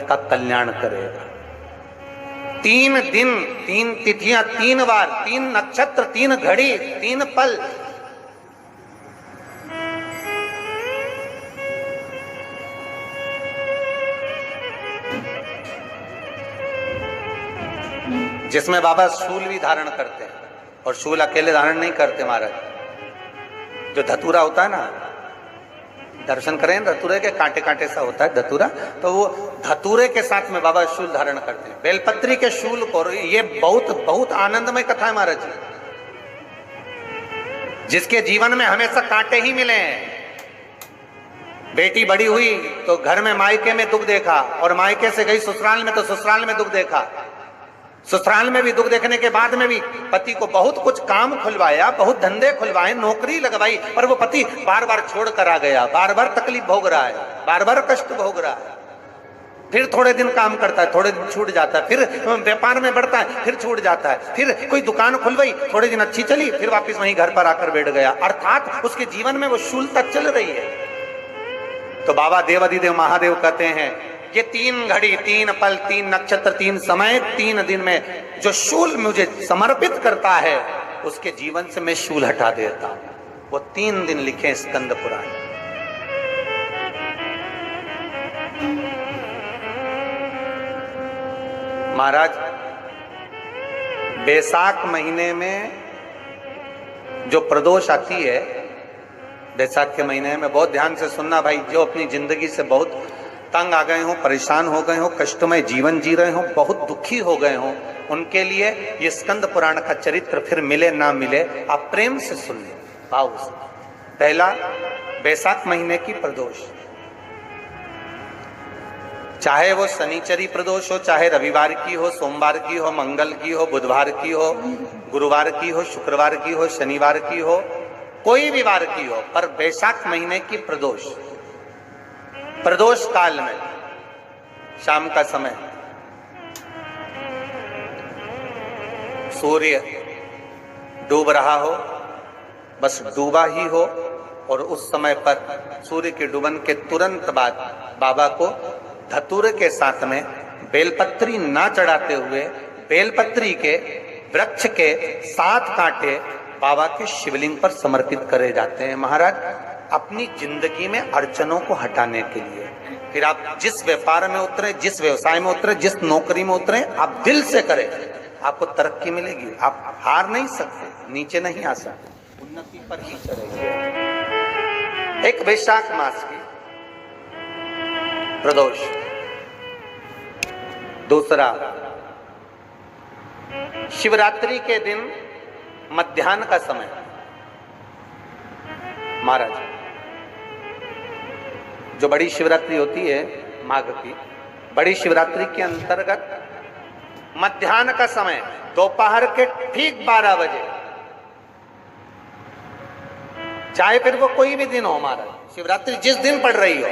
जगत का कल्याण करेगा। 3 दिन, 3 तिथियां, 3 बार, 3 नक्षत्र, 3 घड़ी, 3 पल। जिसमें बाबा शूल भी धारण करते हैं, और शूल अकेले धारण नहीं करते महाराज। जो धतूरा होता है ना, दर्शन करें धतूरे के, कांटे कांटे सा होता है धतूरा, तो वो धतूरे के साथ में बाबा शूल धारण करते हैं, बेलपत्री के शूल को। ये बहुत बहुत आनंदमय कथा है महाराज जी। जिसके जीवन में हमेशा कांटे ही मिले हैं। बेटी बड़ी हुई तो घर में मायके में दुख देखा, और मायके से गई ससुराल में तो ससुराल में दुख देखा। ससुराल में भी दुख देखने के बाद में भी पति को बहुत कुछ काम खुलवाया, बहुत धंधे खुलवाए, नौकरी लगवाई, पर वो पति बार बार छोड़ कर आ गया, बार बार तकलीफ भोग रहा है, बार बार कष्ट भोग रहा है। फिर थोड़े दिन काम करता है, थोड़े दिन छूट जाता है, फिर व्यापार में बढ़ता है, फिर छूट जाता है, फिर कोई दुकान खुलवाई, थोड़े दिन अच्छी चली, फिर वापस वहीं घर पर आकर बैठ गया। अर्थात उसके जीवन में वो शूलता चल रही है। तो बाबा देवाधिदेव महादेव कहते हैं, ये 3 घड़ी, 3 पल, 3 नक्षत्र, 3 समय, 3 दिन में जो शूल मुझे समर्पित करता है, उसके जीवन से मैं शूल हटा देता हूं। वो 3 दिन लिखे स्कंद पुराण। महाराज, बैसाख महीने में जो प्रदोष आती है, बैसाख के महीने में बहुत ध्यान से सुनना भाई, जो अपनी जिंदगी से बहुत तंग आ गए हो, परेशान हो गए हो, कष्टमय जीवन जी रहे हो, बहुत दुखी हो गए हो, उनके लिए ये स्कंद पुराण का चरित्र फिर मिले ना मिले, आप प्रेम से सुन लें, भाव से। पहला, बैसाख महीने की प्रदोष, चाहे वो शनिचरी प्रदोष हो, चाहे रविवार की हो, सोमवार की हो, मंगल की हो, बुधवार की हो, गुरुवार की हो, शुक्रवार की हो, शनिवार की हो, कोई भी वार की हो, पर बैसाख महीने की प्रदोष, प्रदोष काल में शाम का समय, सूर्य डूब रहा हो, बस डूबा ही हो, और उस समय पर सूर्य के डूबन के तुरंत बाद बाबा को धतूरे के साथ में बेलपत्री ना चढ़ाते हुए, बेलपत्री के वृक्ष के 7 कांटे बाबा के शिवलिंग पर समर्पित करे जाते हैं महाराज, अपनी जिंदगी में अड़चनों को हटाने के लिए। फिर आप जिस व्यापार में उतरे, जिस व्यवसाय में उतरे, जिस नौकरी में उतरे, आप दिल से करें, आपको तरक्की मिलेगी। आप हार नहीं सकते, नीचे नहीं आ सकते, उन्नति पर ही चलेंगे। एक वैशाख मास की प्रदोष। दूसरा, शिवरात्रि के दिन मध्याह्न का समय महाराज, जो बड़ी शिवरात्रि होती है माघ की, बड़ी शिवरात्रि के अंतर्गत मध्याह्न का समय, दोपहर के ठीक 12 बजे, चाहे फिर वो कोई भी दिन हो महाराज, शिवरात्रि जिस दिन पड़ रही हो,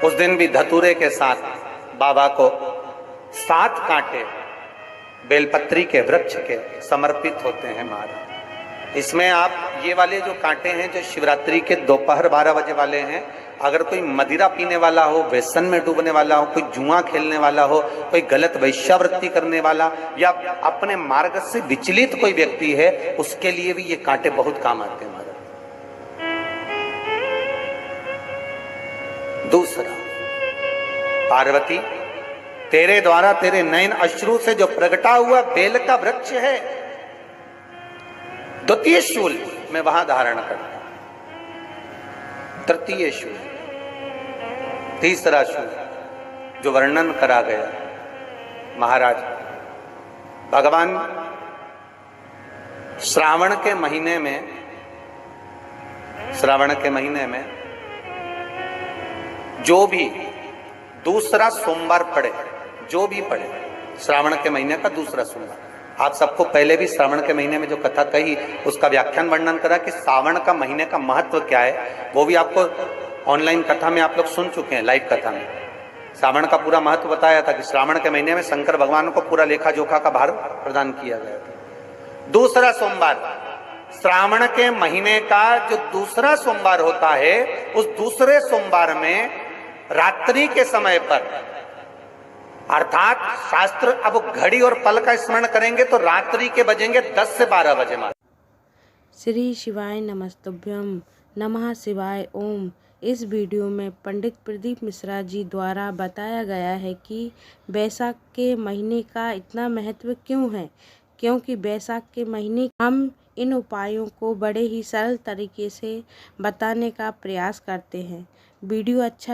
उस दिन भी धतूरे के साथ बाबा को 7 कांटे बेलपत्री के वृक्ष के समर्पित होते हैं महाराज। इसमें आप ये वाले जो कांटे हैं, जो शिवरात्रि के दोपहर 12 बजे वाले हैं, अगर कोई मदिरा पीने वाला हो, व्यसन में डूबने वाला हो, कोई जुआ खेलने वाला हो, कोई गलत वैश्यावृत्ति करने वाला, या अपने मार्ग से विचलित कोई व्यक्ति है, उसके लिए भी ये कांटे बहुत काम आते हैं महाराज। दूसरा, पार्वती, तेरे द्वारा तेरे नयन अश्रु से जो प्रगटा हुआ बेल का वृक्ष है, द्वितीय शूल मैं वहां धारण करता हूं, तृतीय शूल, तीसरा शूल जो वर्णन करा गया महाराज, भगवान श्रावण के महीने में जो भी दूसरा सोमवार पड़े, जो भी पड़े, श्रावण के महीने का दूसरा सोमवार, आप सबको पहले भी श्रावण के महीने में जो कथा कही उसका व्याख्यान वर्णन करा कि श्रावण का महीने का महत्व क्या है, वो भी आपको ऑनलाइन कथा में आप लोग सुन चुके हैं, लाइव कथा में श्रावण का पूरा महत्व बताया था कि श्रावण के महीने में शंकर भगवान को पूरा लेखा जोखा का भार प्रदान किया गया था। दूसरा सोमवार श्रावण के महीने का जो दूसरा सोमवार होता है, उस दूसरे सोमवार में रात्रि के समय पर, अर्थात शास्त्र अब घड़ी और पल का स्मरण करेंगे तो रात्रि के बजेंगे 10 से 12 बजे। श्री शिवाय नमस्तुभ्यम, नमः शिवाय ओम। इस वीडियो में पंडित प्रदीप मिश्रा जी द्वारा बताया गया है कि बैसाख के महीने का इतना महत्व क्यों है। क्योंकि बैसाख के महीने हम इन उपायों को बड़े ही सरल तरीके से बताने का प्रयास करते हैं। वीडियो अच्छा